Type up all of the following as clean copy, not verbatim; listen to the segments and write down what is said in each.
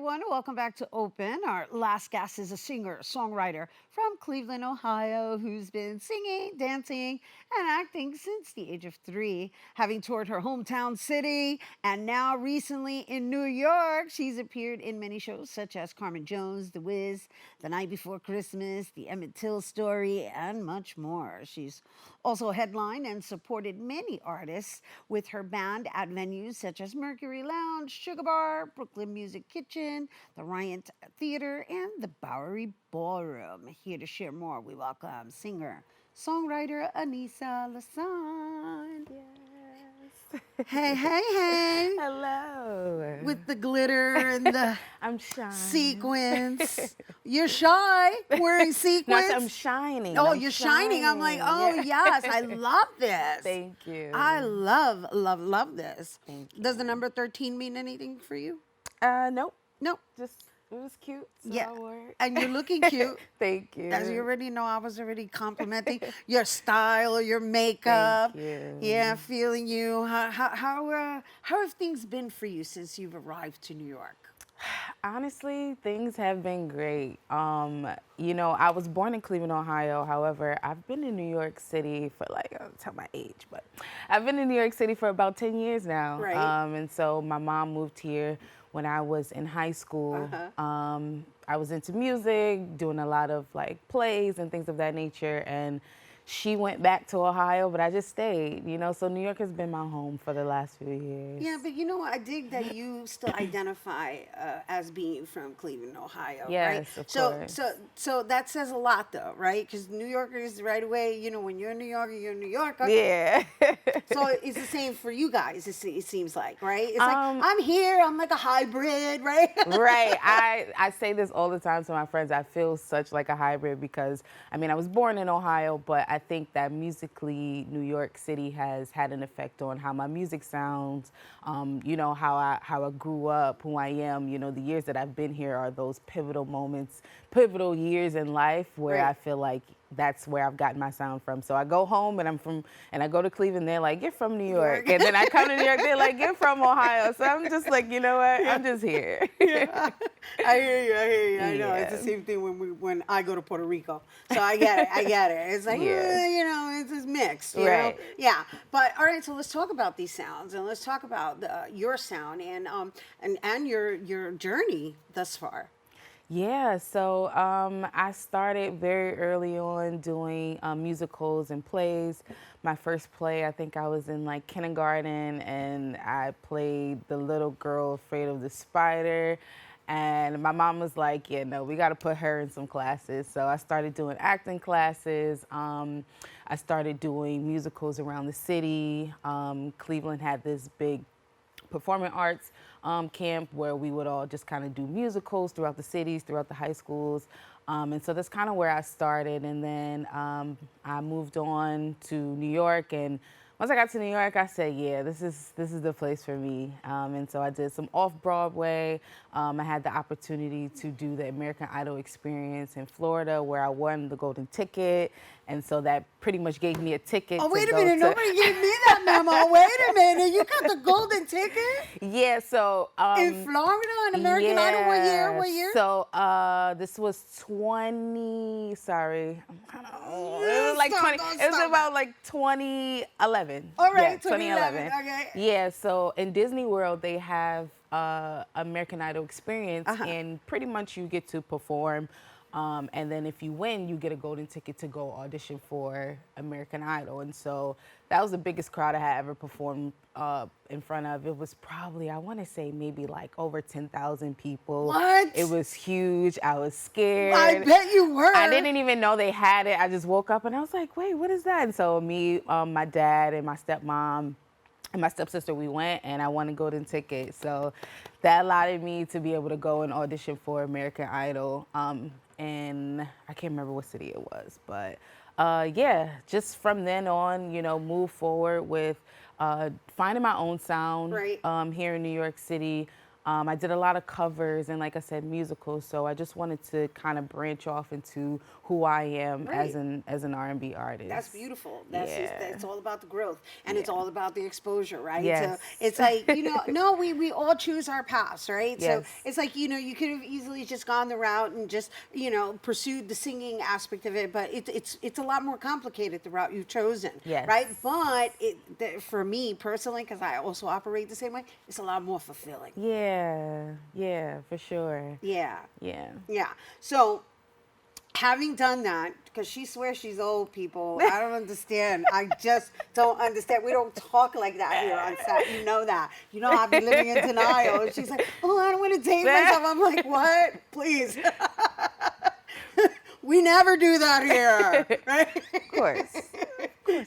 everyone. Welcome back to Open. Our last guest is a singer-songwriter from Cleveland, Ohio, who's been singing, dancing, and acting since the age of 3, having toured her hometown city, and now recently in New York. She's appeared in many shows such as Carmen Jones, The Wiz, The Night Before Christmas, The Emmett Till Story, and much more. She's also headlined and supported many artists with her band at venues such as Mercury Lounge, Sugar Bar, Brooklyn Music Kitchen, the Ryan Theater, and the Bowery Ballroom. Here to share more, we welcome singer, songwriter Aneesah Lasaan. Yes. Hey, hey, hey. Hello. With the glitter and the I'm shining. sequins. You're shy wearing No, sequins? I'm shining. Oh, I'm you're shining. I'm like, oh, yes, I love this. Thank you. I love this. Thank you. Does the number 13 mean anything for you? Nope. Nope. Just, it was cute. So Yeah. I wore it. And you're looking cute. Thank you. As you already know, I was already complimenting your style, your makeup. Thank you. Yeah, feeling you. How have things been for you since you've arrived to New York? Honestly, things have been great. You know, I was born in Cleveland, Ohio. However, I've been in New York City for like, I'll tell my age, but I've been in New York City for about 10 years now. Right. And so my mom moved here when I was in high school. I was into music, doing a lot of like plays and things of that nature. And she went back to Ohio, but I just stayed, you know, so New York has been my home for the last few years. Yeah, but you know what? I dig that you still identify as being from Cleveland, Ohio, Yes, right? of course. So that says a lot, though, right? Because New Yorkers, right away, you know, when you're in New York, you're in New York. Yeah. So it's the same for you guys. It seems like, right? It's like I'm here. I'm like a hybrid, right? Right. I say this all the time to my friends. I feel such like a hybrid because, I mean, I was born in Ohio, but I think that musically, New York City has had an effect on how my music sounds. You know, how I grew up, who I am. You know, the years that I've been here are those pivotal moments, pivotal years in life where Right. I feel like that's where I've gotten my sound from. So I go home and I go to Cleveland, they're like, you're from New York. And then I come to New York, they're like, you're from Ohio. So I'm just like, you know what? Yeah. I'm just here. Yeah. I hear you. I know. It's the Yeah. same thing when I go to Puerto Rico. So I get it. It's like, Yeah. you know, it's just mixed, you Right. know? Yeah. But all right, so let's talk about these sounds and let's talk about your sound and your journey thus far. Yeah, so I started very early on doing musicals and plays. My first play, I think I was in like kindergarten, and I played the little girl afraid of the spider. And my mom was like, yeah, no, we got to put her in some classes. So I started doing acting classes. I started doing musicals around the city. Cleveland had this big performing arts camp where we would all just kind of do musicals throughout the cities, throughout the high schools. And so that's kind of where I started. And then I moved on to New York. And once I got to New York, I said, yeah, this is the place for me. And so I did some off-Broadway. I had the opportunity to do the American Idol experience in Florida where I won the golden ticket. And so that pretty much gave me a ticket. Oh, wait to a go minute. to... Nobody gave me that memo. Wait a minute. You got the golden ticket? Yeah, so... In Florida on American Idol? What year? What year? So this was 20, sorry. I'm kind of old. It was like Stop, 20, don't it was stop. about like 2011. All right, Yeah, 2011. Okay. Yeah, so in Disney World, they have American Idol experience, and pretty much you get to perform. And then if you win, you get a golden ticket to go audition for American Idol. And so that was the biggest crowd I had ever performed in front of. It was probably, I want to say maybe like over 10,000 people. What? It was huge. I was scared. I bet you were. I didn't even know they had it. I just woke up and I was like, wait, what is that? And so me, my dad and my stepmom and my stepsister, we went, and I won a golden ticket. So that allowed me to be able to go and audition for American Idol. And I can't remember what city it was, but yeah, just from then on, you know, move forward with finding my own sound Right. here in New York City. I did a lot of covers and, like I said, musicals. So I just wanted to kind of branch off into who I am Right. as an R&B artist. That's beautiful. Yeah. It's all about the growth, and it's Yeah. all about the exposure, right? So Yes. it's like, no, we all choose our paths, right? So Yes. it's like, you could have easily just gone the route and just pursued the singing aspect of it, but it's a lot more complicated, the route you've chosen, Yes. right? But for me personally, because I also operate the same way, it's a lot more fulfilling. Yeah. Yeah, for sure. Yeah, Yeah. yeah. So having done that, because she swears she's old, people, I don't understand. I just don't understand. We don't talk like that here on set. You know that. You know I've been living in denial. And she's like, oh, I don't want to date myself. I'm like, what? Please. We never do that here, right? Of course.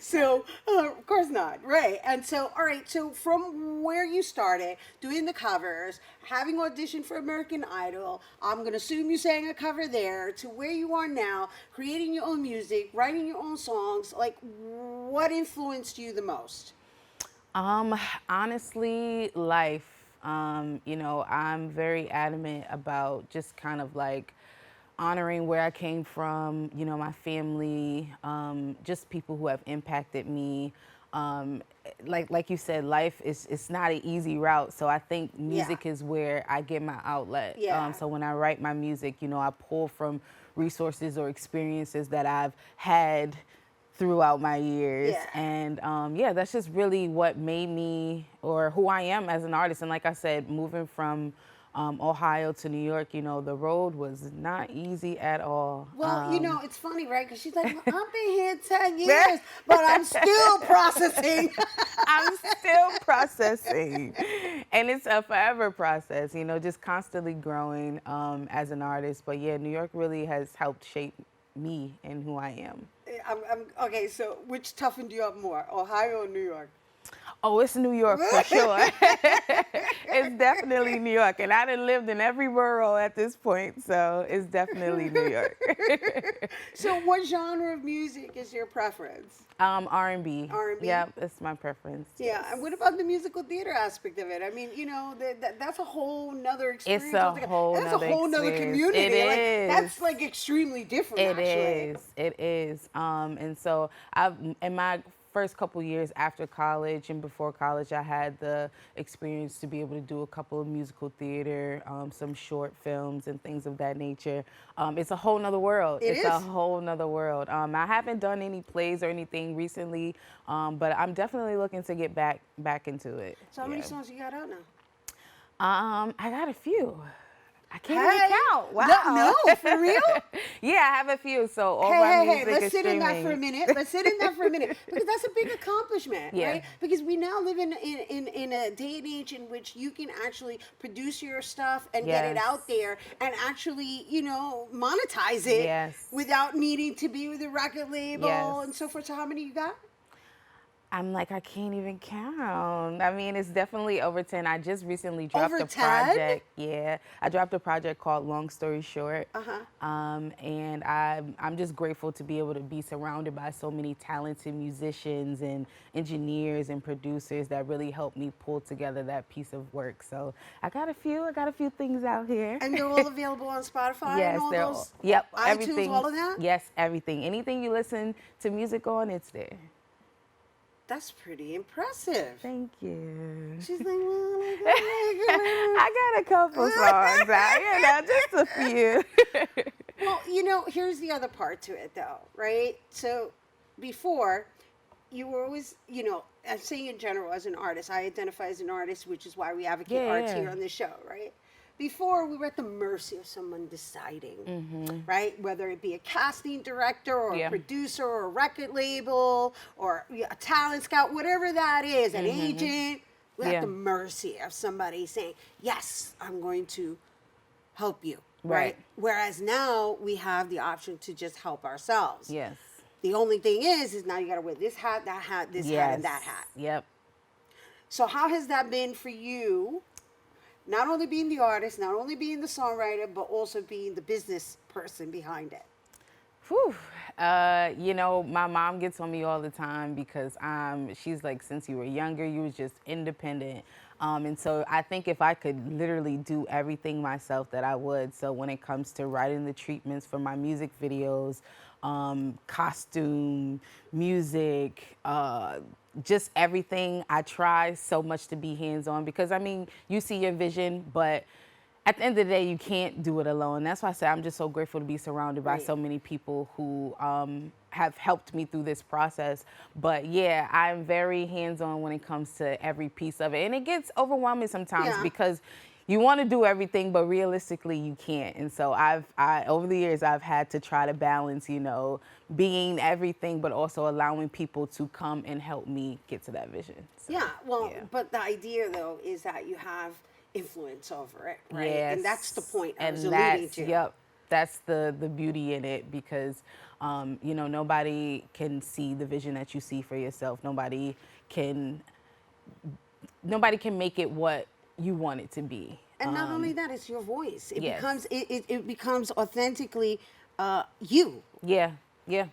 So, of course not, right? And so, all right. So, from where you started doing the covers, having auditioned for American Idol, I'm gonna assume you sang a cover there, to where you are now, creating your own music, writing your own songs. Like, what influenced you the most? Honestly, life. I'm very adamant about just kind of like honoring where I came from, my family, just people who have impacted me. Like you said, life is it's not an easy route. So I think music Yeah. is where I get my outlet. Yeah. So when I write my music, I pull from resources or experiences that I've had throughout my years. Yeah. And yeah, that's just really what made me or who I am as an artist. And like I said, moving from Ohio to New York, the road was not easy at all. Well, it's funny, right? Because she's like, well, I've been here 10 years, but I'm still processing. I'm still processing. And it's a forever process, just constantly growing as an artist. But yeah, New York really has helped shape me and who I am. Okay, so which toughened you up more, Ohio or New York? Oh, it's New York for sure. It's definitely New York. And I done lived in every borough at this point, so it's definitely New York. So what genre of music is your preference? R&B. R&B? Yep, it's my preference. Yeah, and what about the musical theater aspect of it? I mean, that's a whole nother experience. It's a whole That's a nother whole nother experience. community. It Like, is. that's like extremely different, It actually. is. It is. And so in my first couple years after college and before college, I had the experience to be able to do a couple of musical theater, some short films and things of that nature. It's a whole nother world. It It's is. a whole nother world. I haven't done any plays or anything recently, but I'm definitely looking to get back into it. So how many Yeah. songs you got out now? I got a few. I can't Hey, even count. Wow. No, for real? Yeah, I have a few. So all my music Let's is sit in that streaming. for a minute. Let's sit in that for a minute, because that's a big accomplishment, Yeah. right? Because we now live in a day and age in which you can actually produce your stuff and get it Yes. out there and actually, monetize it Yes. without needing to be with a record label Yes. and so forth. So how many you got? I'm like, I can't even count. I mean, it's definitely over 10. I just recently dropped Over a 10? project. Yeah. I dropped a project called Long Story Short. And I'm just grateful to be able to be surrounded by so many talented musicians and engineers and producers that really helped me pull together that piece of work. So I got a few things out here. And they're all available on Spotify Yes, and all they're those? Yep, iTunes, everything. all of that? Yes, everything. Anything you listen to music on, it's there. That's pretty impressive. Thank you. She's like, well, I got a couple songs out, just a few. Well, here's the other part to it, though, right? So before, you were always, I'm saying in general as an artist, I identify as an artist, which is why we advocate arts Yeah. here on this show, right? Before, we were at the mercy of someone deciding, right? Whether it be a casting director or Yeah. a producer or a record label or a talent scout, whatever that is, an agent. We're at Yeah. the mercy of somebody saying, yes, I'm going to help you, right? Right. Whereas now we have the option to just help ourselves. Yes. The only thing is now you got to wear this hat, that hat, this hat, and that hat. Yep. So how has that been for you? Not only being the artist, not only being the songwriter, but also being the business person behind it. Whew. My mom gets on me all the time because she's like, since you were younger, you was just independent. And so I think if I could literally do everything myself, that I would. So when it comes to writing the treatments for my music videos, costume, music, just everything, I try so much to be hands-on, because I mean, you see your vision, but at the end of the day, you can't do it alone. That's why I say I'm just so grateful to be surrounded by Right. so many people who have helped me through this process. But yeah, I'm very hands-on when it comes to every piece of it. And it gets overwhelming sometimes Yeah. because you want to do everything, but realistically you can't. And so over the years, I've had to try to balance, being everything, but also allowing people to come and help me get to that vision. So, Yeah, well, yeah. but the idea though is that you have influence over it, right? And that's the Yes, point I was and alluding that's to. yep, that's the beauty in it, because nobody can see the vision that you see for yourself. Can nobody can make it what you want it to be. And not only that, it's your voice. It Yes. becomes it becomes authentically you. Yeah, yeah,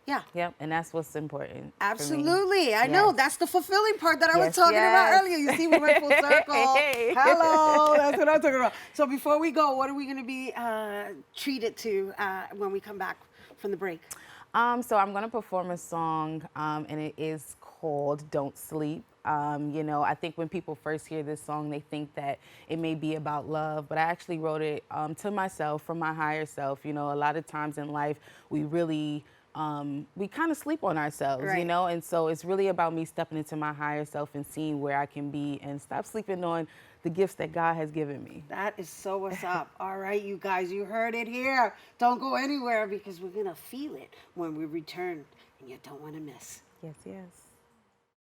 Yeah. yeah, and that's what's important for me. Absolutely. I know. Yes. That's the fulfilling part that I was Yes, talking about yes. earlier. You see, we went full circle. Hey. Hello. That's what I'm talking about. So before we go, what are we going to be treated to when we come back from the break? So I'm gonna perform a song, and it is called "Don't Sleep." I think when people first hear this song, they think that it may be about love, but I actually wrote it to myself, from my higher self. A lot of times in life, we really we kind of sleep on ourselves, Right. and so it's really about me stepping into my higher self and seeing where I can be, and stop sleeping on the gifts that God has given me. That is so what's up. All right, you guys, you heard it here. Don't go anywhere because we're going to feel it when we return and you don't want to miss. Yes, yes.